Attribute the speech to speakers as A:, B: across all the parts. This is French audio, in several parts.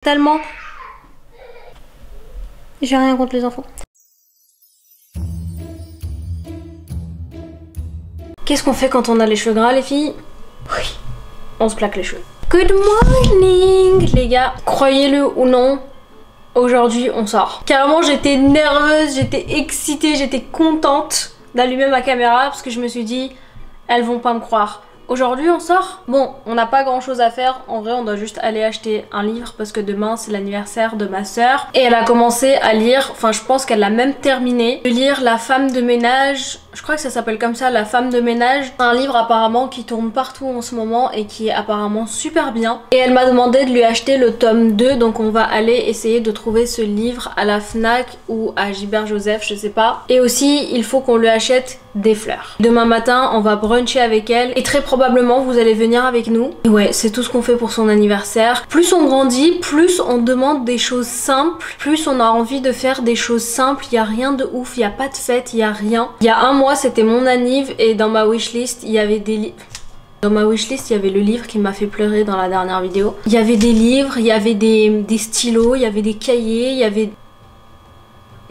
A: Tellement. J'ai rien contre les enfants. Qu'est-ce qu'on fait quand on a les cheveux gras, les filles? Oui, on se plaque les cheveux. Good morning, les gars. Croyez-le ou non, aujourd'hui on sort. Carrément, j'étais nerveuse, j'étais excitée, j'étais contente d'allumer ma caméra parce que je me suis dit, elles vont pas me croire. Aujourd'hui on sort. Bon, on n'a pas grand chose à faire. En vrai on doit juste aller acheter un livre parce que demain c'est l'anniversaire de ma soeur. Et elle a commencé à lire, enfin je pense qu'elle a même terminé de lire La femme de ménage. Je crois que ça s'appelle comme ça, La femme de ménage. C'est un livre apparemment qui tourne partout en ce moment et qui est apparemment super bien. Et elle m'a demandé de lui acheter le tome 2. Donc on va aller essayer de trouver ce livre à la Fnac ou à Gilbert Joseph, je sais pas. Et aussi il faut qu'on lui achète des fleurs. Demain matin on va bruncher avec elle et très probablement vous allez venir avec nous. Et ouais, c'est tout ce qu'on fait pour son anniversaire. Plus on grandit, plus on demande des choses simples, plus on a envie de faire des choses simples. Il y a rien de ouf, il y a pas de fête, il y a rien. Il y a un mois c'était mon anniv et dans ma wishlist il y avait des livres. Dans ma wishlist il y avait le livre qui m'a fait pleurer dans la dernière vidéo. Il y avait des livres, il y avait des stylos, il y avait des cahiers, il y avait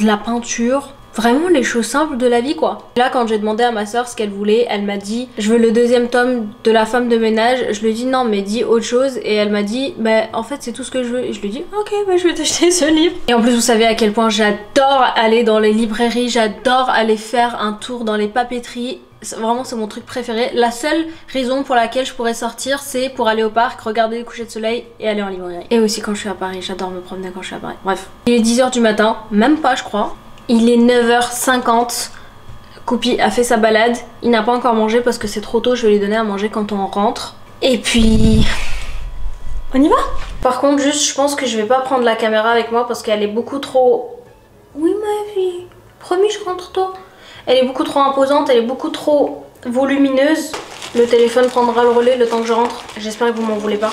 A: de la peinture. Vraiment les choses simples de la vie quoi. Là quand j'ai demandé à ma soeur ce qu'elle voulait, elle m'a dit je veux le deuxième tome de La femme de ménage. Je lui ai dit non mais dis autre chose et elle m'a dit bah en fait c'est tout ce que je veux. Et je lui ai dit ok bah je vais t'acheter ce livre. Et en plus vous savez à quel point j'adore aller dans les librairies, j'adore aller faire un tour dans les papeteries. Vraiment c'est mon truc préféré. La seule raison pour laquelle je pourrais sortir c'est pour aller au parc, regarder les couchers de soleil et aller en librairie. Et aussi quand je suis à Paris, j'adore me promener quand je suis à Paris. Bref. Il est 10 h du matin, même pas je crois. Il est 9 h 50, Coupi a fait sa balade, il n'a pas encore mangé parce que c'est trop tôt, je vais lui donner à manger quand on rentre. Et puis... on y va? Par contre juste je pense que je vais pas prendre la caméra avec moi parce qu'elle est beaucoup trop... Oui ma vie, promis je rentre tôt. Elle est beaucoup trop imposante, elle est beaucoup trop volumineuse. Le téléphone prendra le relais le temps que je rentre, j'espère que vous m'en voulez pas.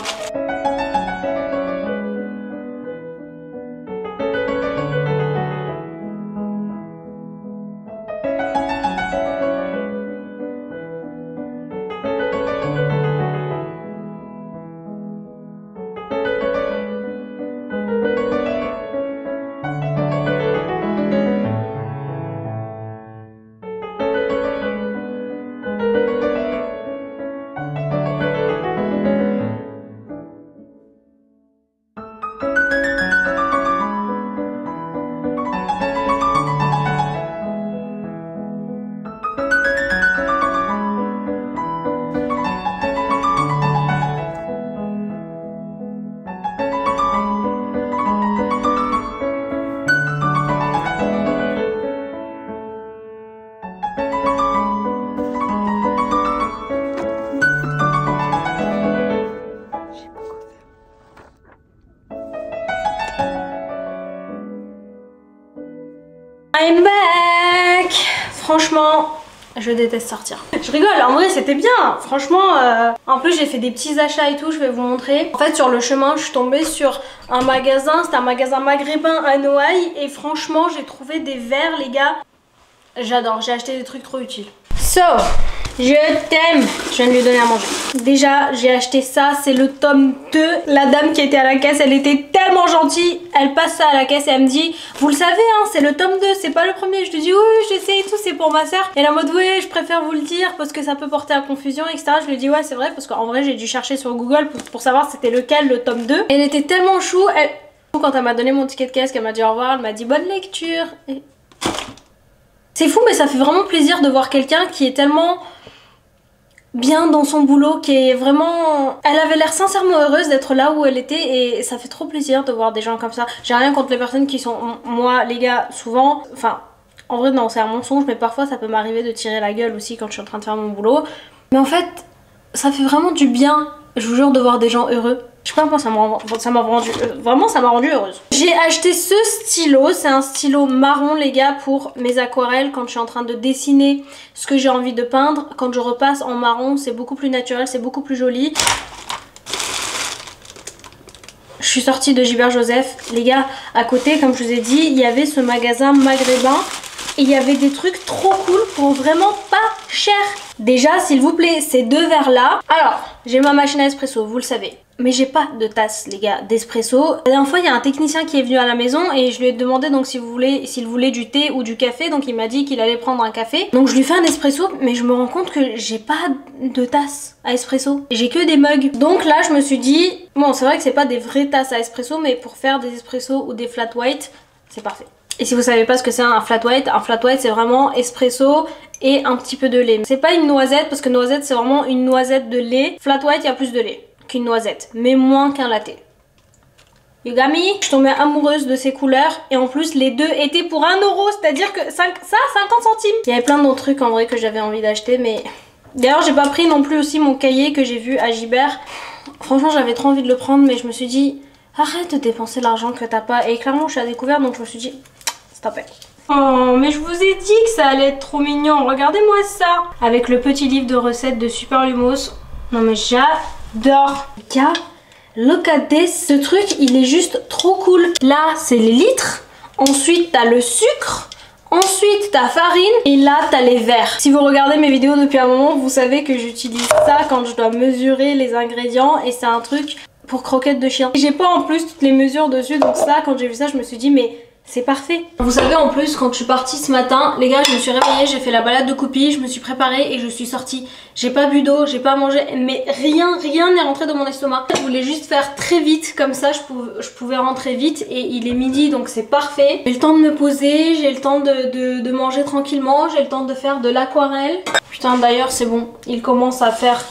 A: I'm back. Franchement, je déteste sortir. Je rigole, en vrai c'était bien. Franchement, en plus j'ai fait des petits achats et tout, je vais vous montrer. En fait sur le chemin, je suis tombée sur un magasin, c'était un magasin maghrébin à Noailles. Et franchement, j'ai trouvé des verres, les gars. J'adore, j'ai acheté des trucs trop utiles. So, je t'aime. Je viens de lui donner à manger. Déjà, j'ai acheté ça, c'est le tome 2. La dame qui était à la caisse, elle était tellement gentille. Elle passe ça à la caisse et elle me dit, vous le savez, hein, c'est le tome 2, c'est pas le premier. Je lui dis, oui, je sais et tout, c'est pour ma soeur. Elle est en mode, oui, je préfère vous le dire parce que ça peut porter à confusion, etc. Je lui dis, ouais, c'est vrai, parce qu'en vrai, j'ai dû chercher sur Google pour savoir c'était lequel, le tome 2. Elle était tellement chou. Quand elle m'a donné mon ticket de caisse, qu'elle m'a dit au revoir, elle m'a dit, bonne lecture. Et... c'est fou, mais ça fait vraiment plaisir de voir quelqu'un qui est tellement... bien dans son boulot, qui est vraiment... elle avait l'air sincèrement heureuse d'être là où elle était et ça fait trop plaisir de voir des gens comme ça. J'ai rien contre les personnes qui sont... moi les gars souvent... enfin en vrai non c'est un mensonge mais parfois ça peut m'arriver de tirer la gueule aussi quand je suis en train de faire mon boulot. Mais en fait ça fait vraiment du bien, je vous jure, de voir des gens heureux. Je sais pas moi ça m'a rendu... vraiment ça m'a rendu heureuse. J'ai acheté ce stylo, c'est un stylo marron les gars pour mes aquarelles quand je suis en train de dessiner ce que j'ai envie de peindre. Quand je repasse en marron c'est beaucoup plus naturel, c'est beaucoup plus joli. Je suis sortie de Gilbert Joseph, les gars, à côté comme je vous ai dit il y avait ce magasin maghrébin et il y avait des trucs trop cool pour vraiment pas cher. Déjà s'il vous plaît ces deux verres là. Alors j'ai ma machine à espresso, vous le savez. Mais j'ai pas de tasse les gars d'espresso. La dernière fois il y a un technicien qui est venu à la maison et je lui ai demandé donc s'il voulait du thé ou du café. Donc il m'a dit qu'il allait prendre un café. Donc je lui fais un espresso mais je me rends compte que j'ai pas de tasse à espresso. J'ai que des mugs. Donc là je me suis dit, bon c'est vrai que c'est pas des vraies tasses à espresso mais pour faire des espressos ou des flat white c'est parfait. Et si vous savez pas ce que c'est un flat white c'est vraiment espresso et un petit peu de lait. C'est pas une noisette parce que noisette c'est vraiment une noisette de lait. Flat white il y a plus de lait qu'une noisette, mais moins qu'un latte. You got me? Je tombais amoureuse de ces couleurs et en plus les deux étaient pour 1 €, c'est-à-dire que ça 50 centimes. Il y avait plein d'autres trucs en vrai que j'avais envie d'acheter mais... D'ailleurs j'ai pas pris non plus aussi mon cahier que j'ai vu à Gibert. Franchement j'avais trop envie de le prendre mais je me suis dit arrête de dépenser l'argent que t'as pas et clairement je suis à découvert donc je me suis dit stop it. Oh mais je vous ai dit que ça allait être trop mignon, regardez-moi ça. Avec le petit livre de recettes de Super Lumos. Non mais j'adore. Gars, look at this. Ce truc, il est juste trop cool. Là, c'est les litres. Ensuite, t'as le sucre. Ensuite, t'as farine. Et là, t'as les verres. Si vous regardez mes vidéos depuis un moment, vous savez que j'utilise ça quand je dois mesurer les ingrédients. Et c'est un truc pour croquettes de chien. J'ai pas en plus toutes les mesures dessus. Donc ça, quand j'ai vu ça, je me suis dit, mais... c'est parfait. Vous savez en plus quand je suis partie ce matin, les gars je me suis réveillée, j'ai fait la balade de Coupi, je me suis préparée et je suis sortie. J'ai pas bu d'eau, j'ai pas mangé, mais rien n'est rentré dans mon estomac. Je voulais juste faire très vite, comme ça je pouvais rentrer vite et il est midi donc c'est parfait. J'ai le temps de me poser, j'ai le temps de manger tranquillement, j'ai le temps de faire de l'aquarelle. Putain d'ailleurs c'est bon, il commence à faire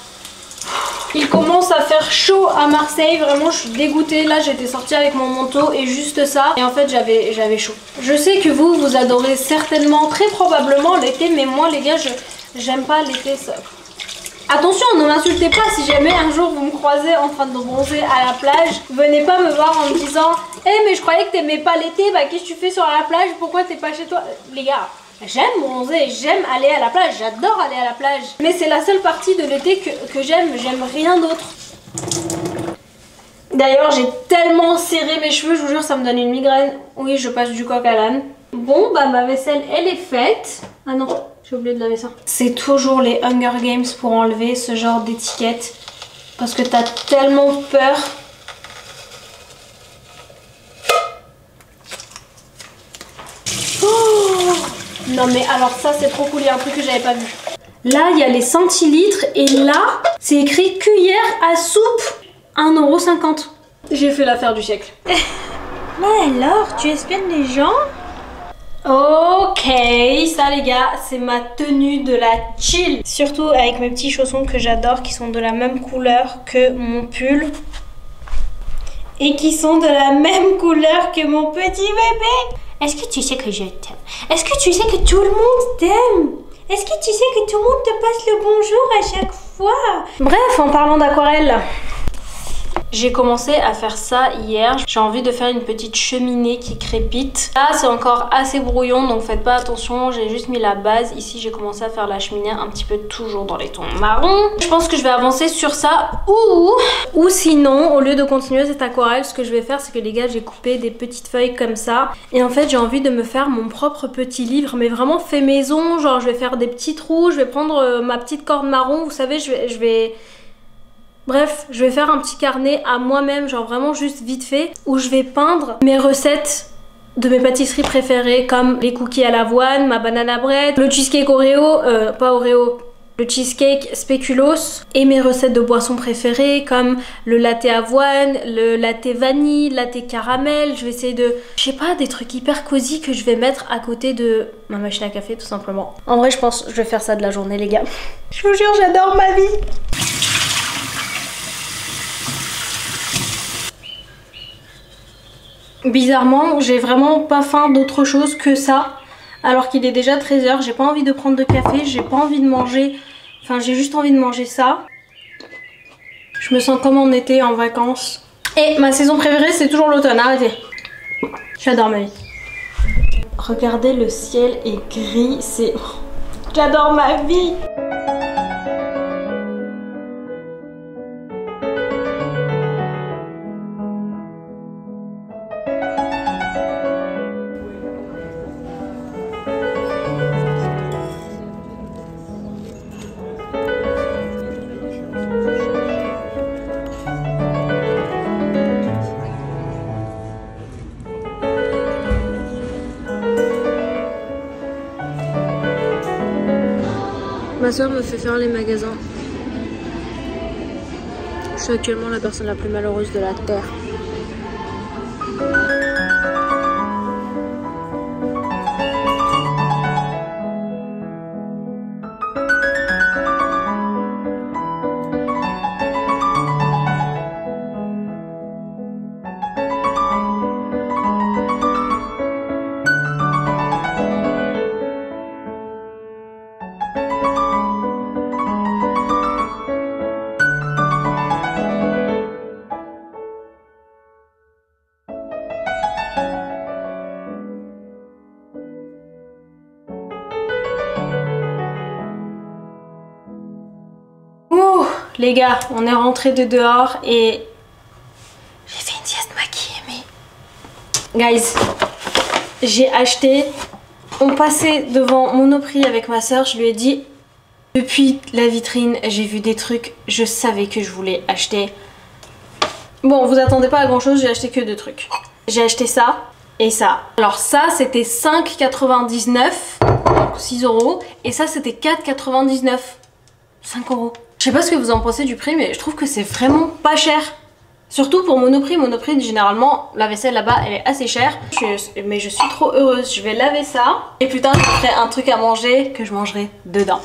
A: chaud à Marseille, vraiment je suis dégoûtée. Là j'étais sortie avec mon manteau et juste ça. Et en fait j'avais chaud. Je sais que vous adorez certainement, très probablement l'été, mais moi les gars j'aime pas l'été ça. Attention, ne m'insultez pas si jamais un jour vous me croisez en train de bronzer à la plage. Venez pas me voir en me disant « Eh mais je croyais que t'aimais pas l'été, bah qu'est-ce que tu fais sur la plage, pourquoi t'es pas chez toi ?» Les gars, j'aime bronzer, j'aime aller à la plage, j'adore aller à la plage. Mais c'est la seule partie de l'été que j'aime rien d'autre. D'ailleurs j'ai tellement serré mes cheveux, je vous jure ça me donne une migraine. Oui je passe du coq à l'âne. Bon bah ma vaisselle elle est faite. Ah non, j'ai oublié de laver ça. C'est toujours les Hunger Games pour enlever ce genre d'étiquette. Parce que t'as tellement peur. Oh non mais alors ça c'est trop cool, il y a un truc que j'avais pas vu. Là il y a les centilitres et là c'est écrit cuillère à soupe 1,50 €. J'ai fait l'affaire du siècle. Là alors, tu espionnes les gens? Ok, ça les gars, c'est ma tenue de la chill. Surtout avec mes petits chaussons que j'adore, qui sont de la même couleur que mon pull. Et qui sont de la même couleur que mon petit bébé. Est-ce que tu sais que je t'aime? Est-ce que tu sais que tout le monde t'aime? Est-ce que tu sais que tout le monde te passe le bonjour à chaque fois? Bref, en parlant d'aquarelle... J'ai commencé à faire ça hier. J'ai envie de faire une petite cheminée qui crépite. Là c'est encore assez brouillon donc faites pas attention. J'ai juste mis la base. Ici j'ai commencé à faire la cheminée un petit peu toujours dans les tons marrons. Je pense que je vais avancer sur ça ou sinon au lieu de continuer cette aquarelle, ce que je vais faire c'est que les gars j'ai coupé des petites feuilles comme ça. Et en fait j'ai envie de me faire mon propre petit livre mais vraiment fait maison. Genre je vais faire des petits trous. Je vais prendre ma petite corde marron. Vous savez Bref, je vais faire un petit carnet à moi-même, genre vraiment juste vite fait, où je vais peindre mes recettes de mes pâtisseries préférées, comme les cookies à l'avoine, ma banana bread, le cheesecake Oreo, pas Oreo, le cheesecake spéculoos, et mes recettes de boissons préférées, comme le latte avoine, le latte vanille, latte caramel. Je vais essayer de, je sais pas, des trucs hyper cosy que je vais mettre à côté de ma machine à café, tout simplement. En vrai, je pense que je vais faire ça de la journée, les gars. Je vous jure, j'adore ma vie. Bizarrement, j'ai vraiment pas faim d'autre chose que ça. Alors qu'il est déjà 13 h, j'ai pas envie de prendre de café, j'ai pas envie de manger. Enfin, j'ai juste envie de manger ça. Je me sens comme en été, en vacances. Et ma saison préférée, c'est toujours l'automne, arrêtez. J'adore ma vie. Regardez, le ciel est gris, c'est... J'adore ma vie. Ma soeur me fait faire les magasins. Je suis actuellement la personne la plus malheureuse de la Terre. Les gars, on est rentré de dehors et j'ai fait une sieste maquillée, mais... Guys, j'ai acheté... On passait devant Monoprix avec ma soeur, je lui ai dit... Depuis la vitrine, j'ai vu des trucs, je savais que je voulais acheter. Bon, vous attendez pas à grand chose, j'ai acheté que 2 trucs. J'ai acheté ça et ça. Alors ça, c'était 5,99, donc 6 €. Et ça, c'était 4,99, 5 €. Je sais pas ce que vous en pensez du prix, mais je trouve que c'est vraiment pas cher. Surtout pour Monoprix. Monoprix, généralement, la vaisselle là-bas, elle est assez chère. Mais je suis trop heureuse. Je vais laver ça. Et plus tard, je ferai un truc à manger que je mangerai dedans.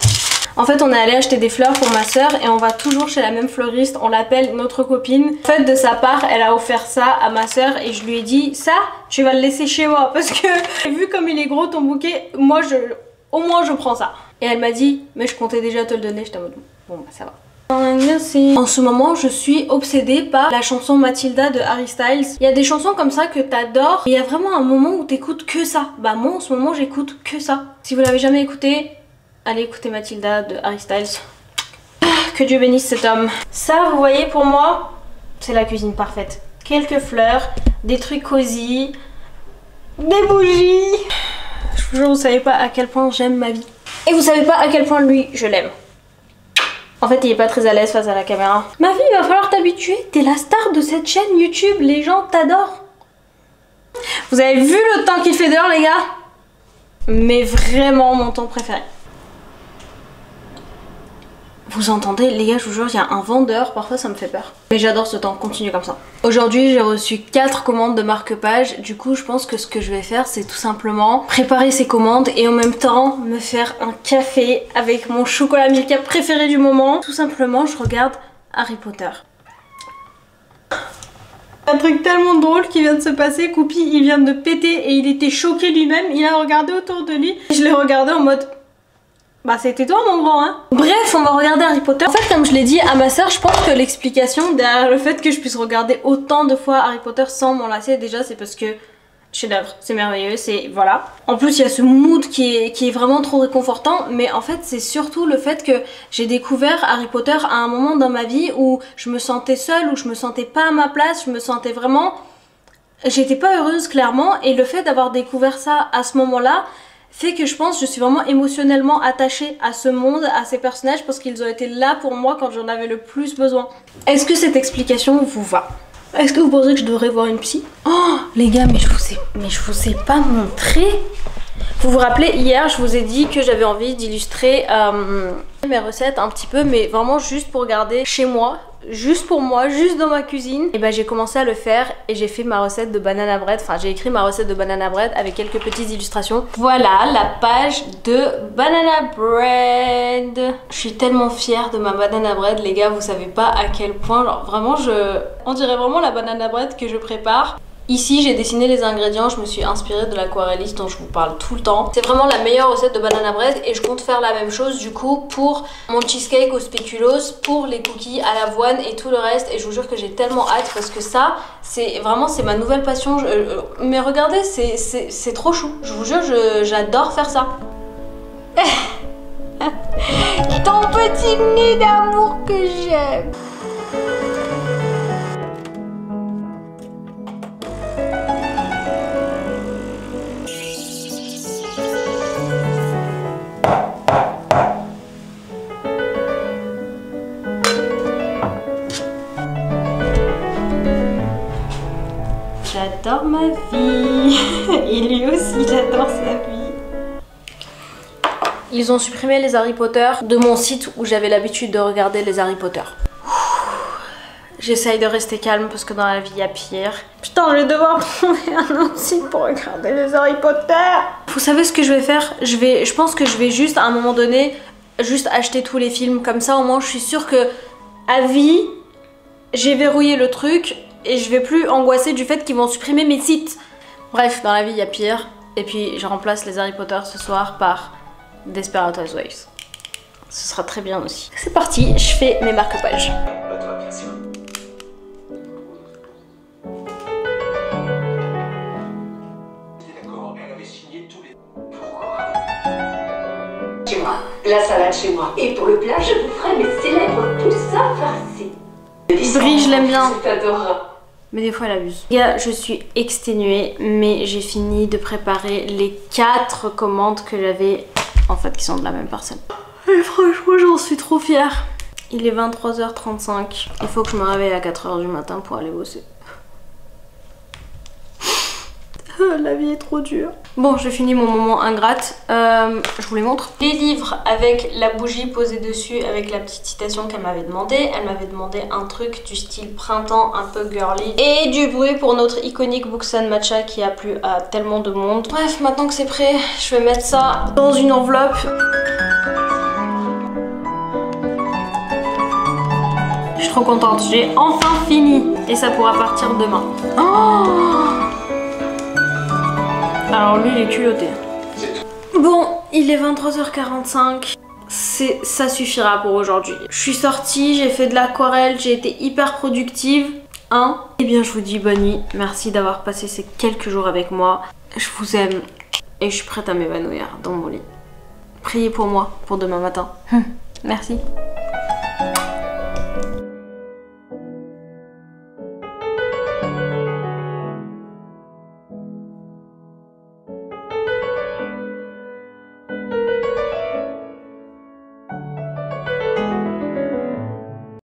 A: En fait, on est allé acheter des fleurs pour ma soeur et on va toujours chez la même fleuriste. On l'appelle notre copine. En fait, de sa part, elle a offert ça à ma soeur et je lui ai dit, ça, tu vas le laisser chez moi parce que vu comme il est gros ton bouquet, moi, au moins, je prends ça. Et elle m'a dit, mais je comptais déjà te le donner. J'étais en mode, bon, bah ça va. En ce moment, je suis obsédée par la chanson Mathilda de Harry Styles. Il y a des chansons comme ça que t'adores. Il y a vraiment un moment où t'écoutes que ça. Bah moi, en ce moment, j'écoute que ça. Si vous l'avez jamais écouté, allez écouter Mathilda de Harry Styles. Que Dieu bénisse cet homme. Ça, vous voyez, pour moi, c'est la cuisine parfaite. Quelques fleurs, des trucs cosy, des bougies. Je vous jure, vous savez pas à quel point j'aime ma vie. Et vous savez pas à quel point lui, je l'aime. En fait, il est pas très à l'aise face à la caméra. Ma vie, il va falloir t'habituer. T'es la star de cette chaîne YouTube. Les gens t'adorent. Vous avez vu le temps qu'il fait dehors, les gars? Mais vraiment mon temps préféré. Vous entendez, les gars, je vous jure, il y a un vent dehors, parfois ça me fait peur. Mais j'adore ce temps, continue comme ça. Aujourd'hui, j'ai reçu 4 commandes de marque-page. Du coup, je pense que ce que je vais faire, c'est tout simplement préparer ces commandes et en même temps me faire un café avec mon chocolat Milka préféré du moment. Tout simplement, je regarde Harry Potter. Un truc tellement drôle qui vient de se passer, Coupi, il vient de péter et il était choqué lui-même. Il a regardé autour de lui. Je l'ai regardé en mode... Bah c'était toi mon grand hein. Bref, on va regarder Harry Potter. En fait, comme je l'ai dit à ma soeur, je pense que l'explication derrière le fait que je puisse regarder autant de fois Harry Potter sans m'en lasser, déjà c'est parce que chef-d'œuvre, c'est merveilleux, c'est voilà. En plus il y a ce mood qui est vraiment trop réconfortant, mais en fait c'est surtout le fait que j'ai découvert Harry Potter à un moment dans ma vie où je me sentais seule, où je me sentais pas à ma place, je me sentais vraiment... J'étais pas heureuse clairement, et le fait d'avoir découvert ça à ce moment-là fait que je pense que je suis vraiment émotionnellement attachée à ce monde, à ces personnages, parce qu'ils ont été là pour moi quand j'en avais le plus besoin. Est-ce que cette explication vous va? Est-ce que vous pensez que je devrais voir une psy? Oh les gars, mais je vous ai pas montré. Vous vous rappelez, hier je vous ai dit que j'avais envie d'illustrer mes recettes un petit peu, mais vraiment juste pour garder chez moi, juste pour moi, juste dans ma cuisine. Et ben j'ai commencé à le faire et j'ai fait ma recette de banana bread, enfin j'ai écrit ma recette de banana bread avec quelques petites illustrations. Voilà la page de banana bread. Je suis tellement fière de ma banana bread les gars, vous savez pas à quel point, genre vraiment on dirait vraiment la banana bread que je prépare. Ici j'ai dessiné les ingrédients, je me suis inspirée de l'aquarelliste dont je vous parle tout le temps. C'est vraiment la meilleure recette de banana bread et je compte faire la même chose du coup pour mon cheesecake au spéculoos, pour les cookies à l'avoine et tout le reste. Et je vous jure que j'ai tellement hâte parce que ça c'est vraiment c'est ma nouvelle passion. Mais regardez, c'est trop chou, je vous jure, j'adore faire ça. Ton petit nid d'amour que j'aime. J'adore ma vie. Et lui aussi, il adore sa vie. Ils ont supprimé les Harry Potter de mon site où j'avais l'habitude de regarder les Harry Potter. J'essaye de rester calme parce que dans la vie il y a pire. Putain, je vais devoir trouver un autre site pour regarder les Harry Potter. Vous savez ce que je vais faire? Je pense que je vais juste à un moment donné juste acheter tous les films. Comme ça au moins je suis sûre que à vie j'ai verrouillé le truc et je vais plus angoisser du fait qu'ils vont supprimer mes sites. Bref, dans la vie il y a pire. Et puis je remplace les Harry Potter ce soir par Desperate Housewives. Ce sera très bien aussi. C'est parti, je fais mes marque-pages.
B: La salade chez moi. Et pour le plat, je vous ferai mes célèbres poussins farcis.
A: Brie, je l'aime bien.
B: C'est adorable.
A: Mais des fois elle abuse. Les gars, je suis exténuée, mais j'ai fini de préparer les 4 commandes que j'avais, en fait, qui sont de la même personne. Et franchement, j'en suis trop fière. Il est 23h35. Il faut que je me réveille à 4h du matin pour aller bosser. La vie est trop dure. Bon, j'ai fini mon moment ingrate. Je vous les montre. Les livres avec la bougie posée dessus avec la petite citation qu'elle m'avait demandé. Elle m'avait demandé un truc du style printemps un peu girly. Et du bruit pour notre iconique Buxan Matcha qui a plu à tellement de monde. Bref, maintenant que c'est prêt, je vais mettre ça dans une enveloppe. Je suis trop contente. J'ai enfin fini. Et ça pourra partir demain. Oh! Alors lui il est culotté. Bon, il est 23h45. Ça suffira pour aujourd'hui. Je suis sortie, j'ai fait de l'aquarelle, j'ai été hyper productive. Eh bien je vous dis bonne nuit. Merci d'avoir passé ces quelques jours avec moi. Je vous aime et je suis prête à m'évanouir dans mon lit. Priez pour moi pour demain matin. Merci.